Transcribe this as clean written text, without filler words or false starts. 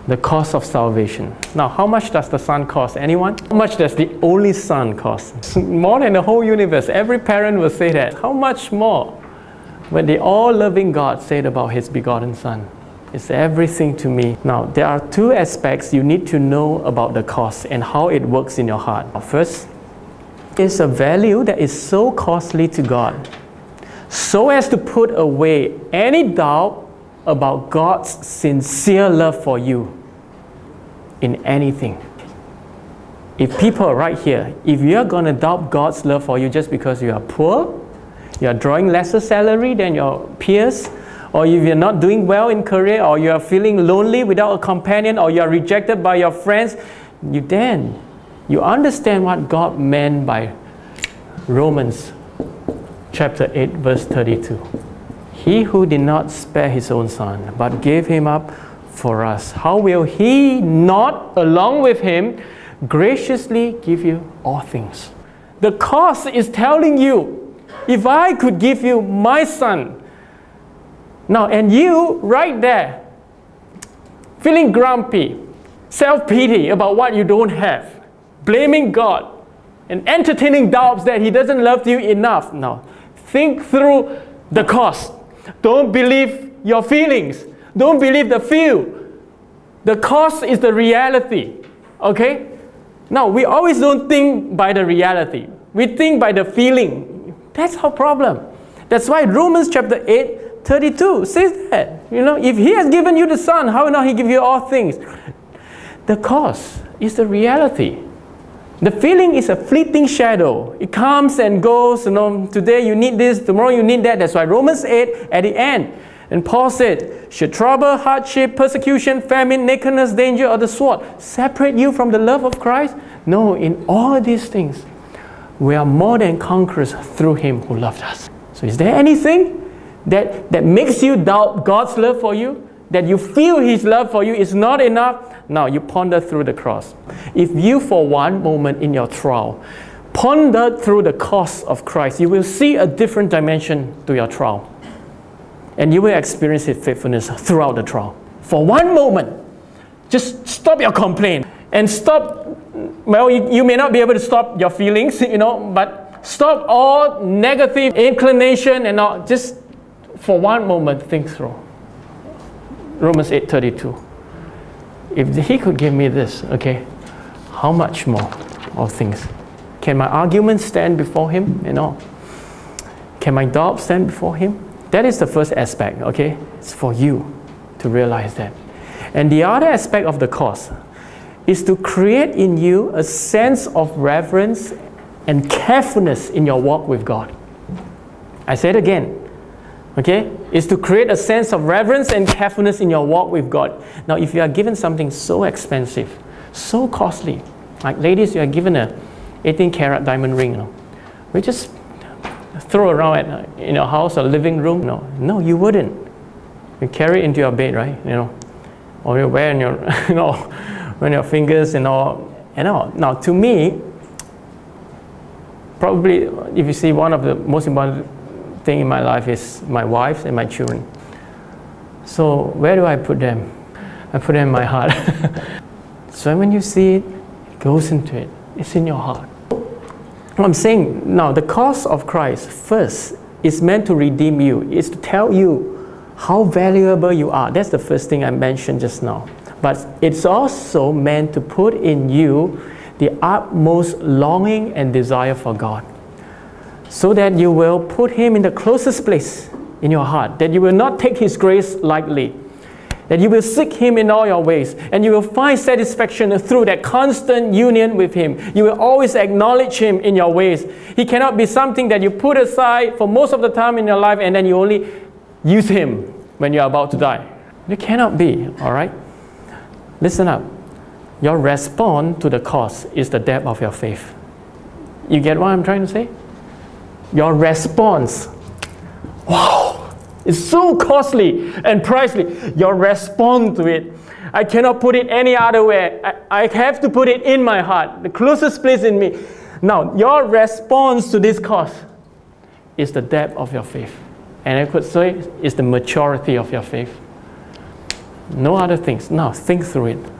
The cost of salvation. Now, how much does the Son cost? Anyone? How much does the only Son cost? More than the whole universe. Every parent will say that. How much more when the all-loving God said about His begotten Son? It's everything to me. Now, there are two aspects you need to know about the cost and how it works in your heart. First, it's a value that is so costly to God, so as to put away any doubt about God's sincere love for you in anything. If people right here, if you're going to doubt God's love for you just because you are poor, you are drawing lesser salary than your peers, or if you're not doing well in career, or you are feeling lonely without a companion, or you are rejected by your friends, you understand what God meant by Romans chapter 8 verse 32. He who did not spare His own Son, but gave Him up for us, how will He not, along with Him, graciously give you all things? The cost is telling you, if I could give you my Son, now, and you right there, feeling grumpy, self-pity about what you don't have, blaming God, and entertaining doubts that He doesn't love you enough. Now, think through the cost. Don't believe your feelings. Don't believe the feel. The cost is the reality. Okay? Now, we always don't think by the reality. We think by the feeling. That's our problem. That's why Romans chapter 8:32 says that. You know, if He has given you the Son, how will not He give you all things? The cost is the reality. The feeling is a fleeting shadow. It comes and goes. You know, today you need this, tomorrow you need that. That's why Romans 8 at the end. And Paul said, should trouble, hardship, persecution, famine, nakedness, danger, or the sword separate you from the love of Christ? No, in all these things, we are more than conquerors through Him who loved us. So is there anything that makes you doubt God's love for you? That you feel His love for you is not enough? Now you ponder through the cross. If you for one moment in your trial ponder through the cost of Christ, you will see a different dimension to your trial. And you will experience His faithfulness throughout the trial. For one moment, just stop your complaint and stop. Well, you may not be able to stop your feelings, you know, but stop all negative inclination and all. Just for one moment, think through. Romans 8:32. If He could give me this, okay, how much more of things? Can my arguments stand before Him? You know, can my doubt stand before Him? That is the first aspect, okay? It's for you to realize that. And the other aspect of the cost is to create in you a sense of reverence and carefulness in your walk with God. I say it again. Okay, is to create a sense of reverence and carefulness in your walk with God. Now, if you are given something so expensive, so costly, like ladies, you are given a 18-karat diamond ring, you know, we just throw around in your house or living room. No, you wouldn't. You carry it into your bed, right? You know, or you wear in your, you know, on your fingers and all. Now, to me, probably if you see one of the most important thing in my life is my wife and my children. So where do I put them? I put them in my heart. So when you see it, it goes into it. It's in your heart. I'm saying now the cost of Christ first is meant to redeem you. It's to tell you how valuable you are. That's the first thing I mentioned just now. But it's also meant to put in you the utmost longing and desire for God, so that you will put Him in the closest place in your heart, that you will not take His grace lightly, that you will seek Him in all your ways, and you will find satisfaction through that constant union with Him. You will always acknowledge Him in your ways. He cannot be something that you put aside for most of the time in your life and then you only use Him when you're about to die. It cannot be, all right? Listen up. Your response to the cost is the depth of your faith. You get what I'm trying to say? Your response, wow, it's so costly and pricey. Your response to it, I cannot put it any other way. I have to put it in my heart, the closest place in me. Now, your response to this cost is the depth of your faith. And I could say it's the maturity of your faith. No other things. Now think through it.